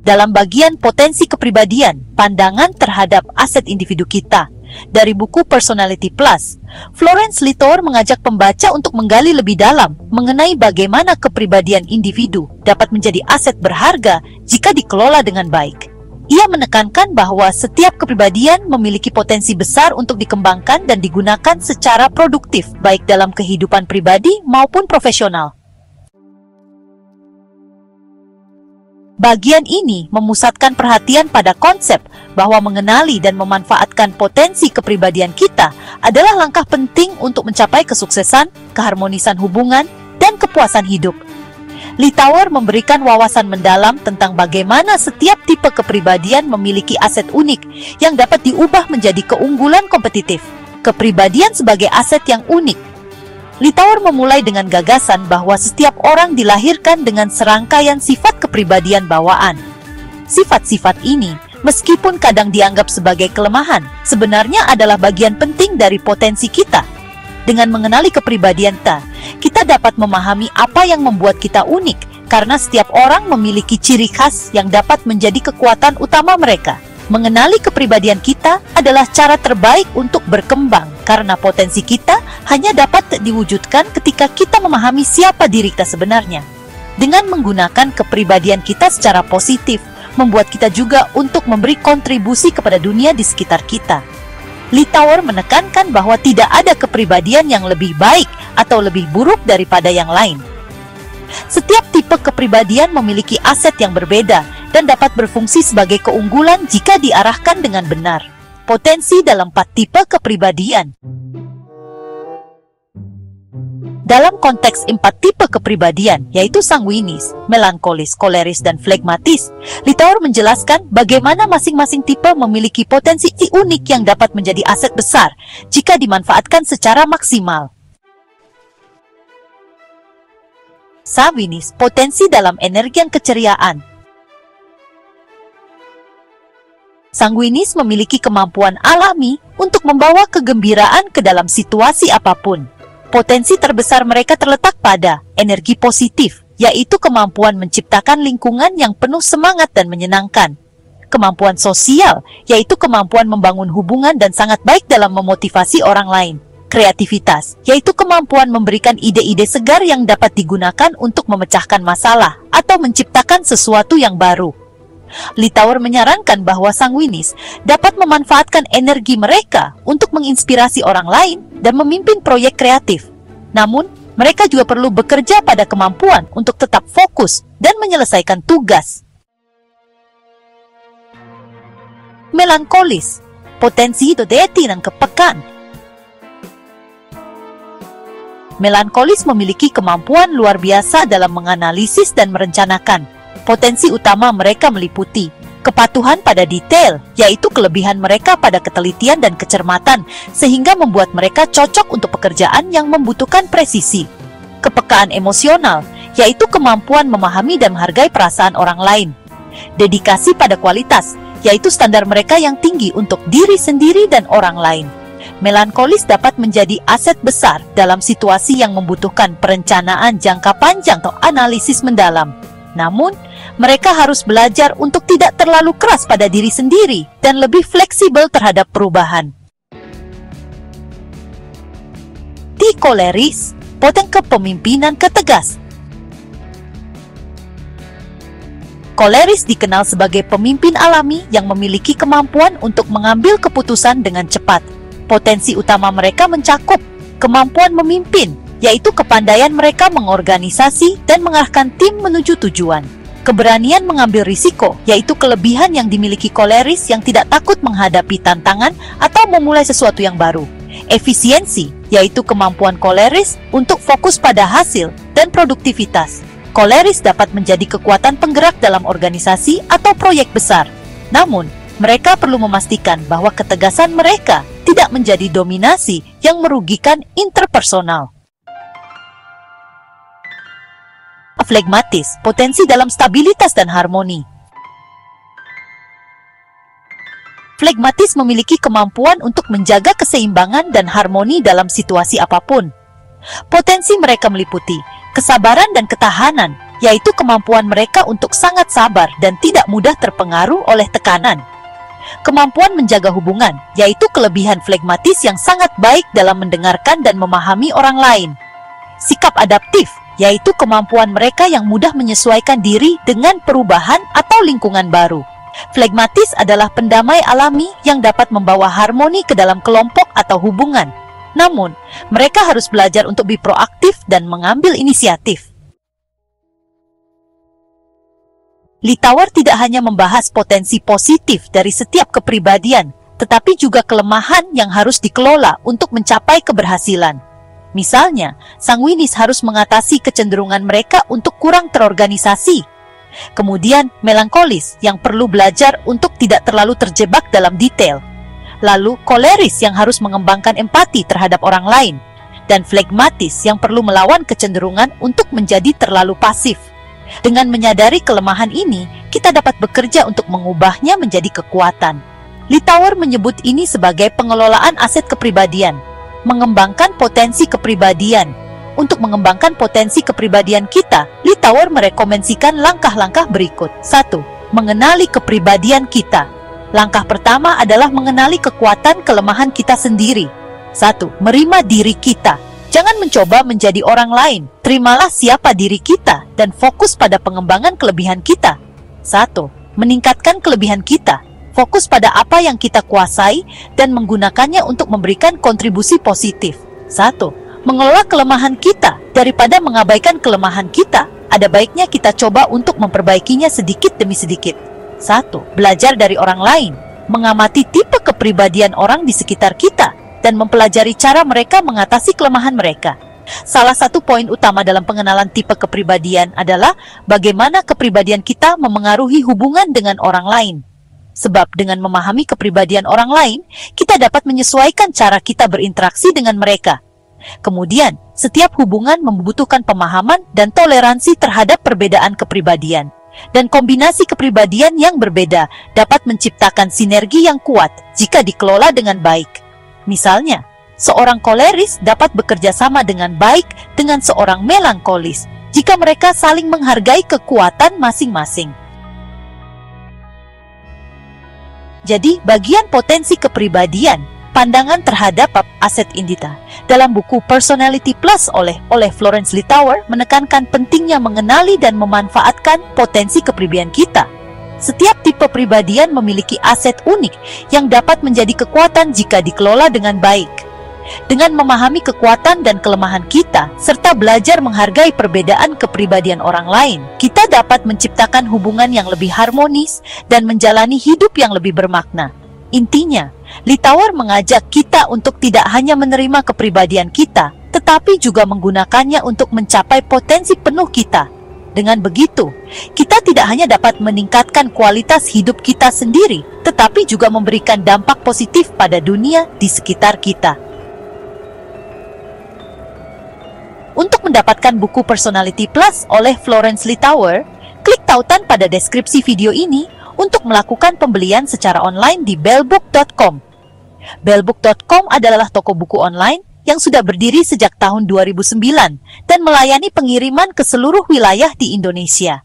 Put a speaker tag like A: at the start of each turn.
A: dalam bagian potensi kepribadian, pandangan terhadap aset individu kita. Dari buku Personality Plus, Florence Littauer mengajak pembaca untuk menggali lebih dalam mengenai bagaimana kepribadian individu dapat menjadi aset berharga jika dikelola dengan baik. Ia menekankan bahwa setiap kepribadian memiliki potensi besar untuk dikembangkan dan digunakan secara produktif, baik dalam kehidupan pribadi maupun profesional. Bagian ini memusatkan perhatian pada konsep bahwa mengenali dan memanfaatkan potensi kepribadian kita adalah langkah penting untuk mencapai kesuksesan, keharmonisan hubungan, dan kepuasan hidup. Littauer memberikan wawasan mendalam tentang bagaimana setiap tipe kepribadian memiliki aset unik yang dapat diubah menjadi keunggulan kompetitif. Kepribadian sebagai aset yang unik. Littauer memulai dengan gagasan bahwa setiap orang dilahirkan dengan serangkaian sifat kepribadian bawaan. Sifat-sifat ini, meskipun kadang dianggap sebagai kelemahan, sebenarnya adalah bagian penting dari potensi kita. Dengan mengenali kepribadian kita dapat memahami apa yang membuat kita unik, karena setiap orang memiliki ciri khas yang dapat menjadi kekuatan utama mereka. Mengenali kepribadian kita adalah cara terbaik untuk berkembang, karena potensi kita hanya dapat diwujudkan ketika kita memahami siapa diri kita sebenarnya. Dengan menggunakan kepribadian kita secara positif, membuat kita juga untuk memberi kontribusi kepada dunia di sekitar kita. Littauer menekankan bahwa tidak ada kepribadian yang lebih baik atau lebih buruk daripada yang lain. Setiap tipe kepribadian memiliki aset yang berbeda dan dapat berfungsi sebagai keunggulan jika diarahkan dengan benar. Potensi dalam 4 tipe kepribadian. Dalam konteks 4 tipe kepribadian, yaitu sanguinis, melankolis, koleris, dan flegmatis, Littauer menjelaskan bagaimana masing-masing tipe memiliki potensi unik yang dapat menjadi aset besar jika dimanfaatkan secara maksimal. Sanguinis, potensi dalam energi dan keceriaan. Sanguinis memiliki kemampuan alami untuk membawa kegembiraan ke dalam situasi apapun. Potensi terbesar mereka terletak pada energi positif, yaitu kemampuan menciptakan lingkungan yang penuh semangat dan menyenangkan. Kemampuan sosial, yaitu kemampuan membangun hubungan dan sangat baik dalam memotivasi orang lain. Kreativitas, yaitu kemampuan memberikan ide-ide segar yang dapat digunakan untuk memecahkan masalah atau menciptakan sesuatu yang baru. Littauer menyarankan bahwa sanguinis dapat memanfaatkan energi mereka untuk menginspirasi orang lain dan memimpin proyek kreatif. Namun, mereka juga perlu bekerja pada kemampuan untuk tetap fokus dan menyelesaikan tugas. Melankolis, potensi dodeti dan kepekaan. Melankolis memiliki kemampuan luar biasa dalam menganalisis dan merencanakan. Potensi utama mereka meliputi kepatuhan pada detail, yaitu kelebihan mereka pada ketelitian dan kecermatan, sehingga membuat mereka cocok untuk pekerjaan yang membutuhkan presisi. Kepekaan emosional, yaitu kemampuan memahami dan menghargai perasaan orang lain. Dedikasi pada kualitas, yaitu standar mereka yang tinggi untuk diri sendiri dan orang lain. Melankolis dapat menjadi aset besar dalam situasi yang membutuhkan perencanaan jangka panjang atau analisis mendalam. Namun, mereka harus belajar untuk tidak terlalu keras pada diri sendiri dan lebih fleksibel terhadap perubahan. Koleris, potensi kepemimpinan ketegas. Koleris dikenal sebagai pemimpin alami yang memiliki kemampuan untuk mengambil keputusan dengan cepat. Potensi utama mereka mencakup kemampuan memimpin, yaitu kepandaian mereka mengorganisasi dan mengarahkan tim menuju tujuan. Keberanian mengambil risiko, yaitu kelebihan yang dimiliki koleris yang tidak takut menghadapi tantangan atau memulai sesuatu yang baru. Efisiensi, yaitu kemampuan koleris untuk fokus pada hasil dan produktivitas. Koleris dapat menjadi kekuatan penggerak dalam organisasi atau proyek besar. Namun, mereka perlu memastikan bahwa ketegasan mereka tidak menjadi dominasi yang merugikan interpersonal. Flegmatis, potensi dalam stabilitas dan harmoni. Flegmatis memiliki kemampuan untuk menjaga keseimbangan dan harmoni dalam situasi apapun. Potensi mereka meliputi kesabaran dan ketahanan, yaitu kemampuan mereka untuk sangat sabar dan tidak mudah terpengaruh oleh tekanan. Kemampuan menjaga hubungan, yaitu kelebihan flegmatis yang sangat baik dalam mendengarkan dan memahami orang lain. Sikap adaptif, yaitu kemampuan mereka yang mudah menyesuaikan diri dengan perubahan atau lingkungan baru. Flegmatis adalah pendamai alami yang dapat membawa harmoni ke dalam kelompok atau hubungan. Namun, mereka harus belajar untuk lebih proaktif dan mengambil inisiatif. Litauer tidak hanya membahas potensi positif dari setiap kepribadian, tetapi juga kelemahan yang harus dikelola untuk mencapai keberhasilan. Misalnya, sanguinis harus mengatasi kecenderungan mereka untuk kurang terorganisasi. Kemudian, melankolis yang perlu belajar untuk tidak terlalu terjebak dalam detail. Lalu, koleris yang harus mengembangkan empati terhadap orang lain. Dan flegmatis yang perlu melawan kecenderungan untuk menjadi terlalu pasif. Dengan menyadari kelemahan ini, kita dapat bekerja untuk mengubahnya menjadi kekuatan. Litauer menyebut ini sebagai pengelolaan aset kepribadian. Mengembangkan potensi kepribadian. Untuk mengembangkan potensi kepribadian kita, Litauer merekomendasikan langkah-langkah berikut. 1. Mengenali kepribadian kita. Langkah pertama adalah mengenali kekuatan kelemahan kita sendiri. 1. Menerima diri kita. Jangan mencoba menjadi orang lain. Terimalah siapa diri kita dan fokus pada pengembangan kelebihan kita. 1. Meningkatkan kelebihan kita. Fokus pada apa yang kita kuasai dan menggunakannya untuk memberikan kontribusi positif. 1. Mengelola kelemahan kita. Daripada mengabaikan kelemahan kita, ada baiknya kita coba untuk memperbaikinya sedikit demi sedikit. 1. Belajar dari orang lain. Mengamati tipe kepribadian orang di sekitar kita dan mempelajari cara mereka mengatasi kelemahan mereka. Salah satu poin utama dalam pengenalan tipe kepribadian adalah bagaimana kepribadian kita memengaruhi hubungan dengan orang lain. Sebab dengan memahami kepribadian orang lain, kita dapat menyesuaikan cara kita berinteraksi dengan mereka. Kemudian, setiap hubungan membutuhkan pemahaman dan toleransi terhadap perbedaan kepribadian. Dan kombinasi kepribadian yang berbeda dapat menciptakan sinergi yang kuat jika dikelola dengan baik. Misalnya, seorang koleris dapat bekerja sama dengan baik dengan seorang melankolis jika mereka saling menghargai kekuatan masing-masing. Jadi, bagian potensi kepribadian, pandangan terhadap aset indita. Dalam buku Personality Plus oleh Florence Litauer menekankan pentingnya mengenali dan memanfaatkan potensi kepribadian kita. Setiap tipe kepribadian memiliki aset unik yang dapat menjadi kekuatan jika dikelola dengan baik. Dengan memahami kekuatan dan kelemahan kita, serta belajar menghargai perbedaan kepribadian orang lain, kita dapat menciptakan hubungan yang lebih harmonis dan menjalani hidup yang lebih bermakna. Intinya, Litauer mengajak kita untuk tidak hanya menerima kepribadian kita, tetapi juga menggunakannya untuk mencapai potensi penuh kita. Dengan begitu, kita tidak hanya dapat meningkatkan kualitas hidup kita sendiri, tetapi juga memberikan dampak positif pada dunia di sekitar kita. Untuk mendapatkan buku Personality Plus oleh Florence Litauer, klik tautan pada deskripsi video ini untuk melakukan pembelian secara online di bellbook.com. Bellbook.com adalah toko buku online yang sudah berdiri sejak tahun 2009 dan melayani pengiriman ke seluruh wilayah di Indonesia.